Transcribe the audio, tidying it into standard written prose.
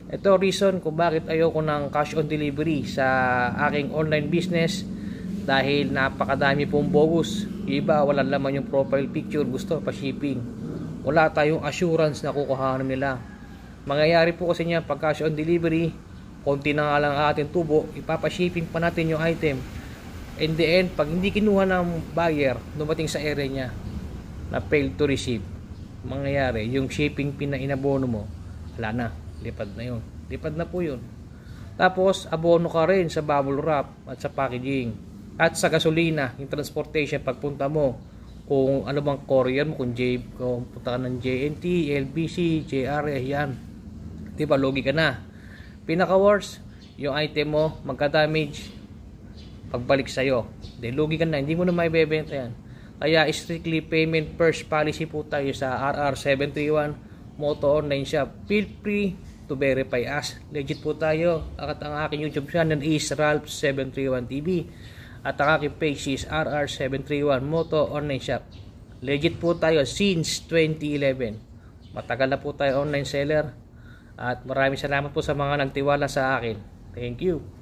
Ito reason kung bakit ayoko ng cash on delivery sa aking online business, dahil napakadami pong bogus. Iba walang laman yung profile picture, gusto pa shipping. Wala tayong assurance na kukuhanan nila. Mangyayari po kasi niya pag cash on delivery, konti na nga lang ating tubo, ipapa-shipping pa natin yung item. In the end, pag hindi kinuha ng buyer, dumating sa area niya na failed to receive, mangyayari yung shipping pinainabono mo, wala na, lipad na yun, lipad na po yun. Tapos abono ka rin sa bubble wrap at sa packaging at sa gasolina, yung transportation pagpunta mo, kung ano bang courier mo, kung punta ka ng JNT, LBC, JRA, yan, diba, logi ka na. Pinaka worst, yung item mo magka-damage pagbalik sa'yo, lugi ka na, hindi mo na maibebenta yan. Kaya strictly payment first policy po tayo sa RR731 Moto Online Shop. Feel free to verify us, legit po tayo. At ang aking YouTube channel is Ralph731TV at ang aking page is RR731 Moto Online Shop. Legit po tayo since 2011. Matagal na po tayo online seller at maraming salamat po sa mga nagtiwala sa akin. Thank you.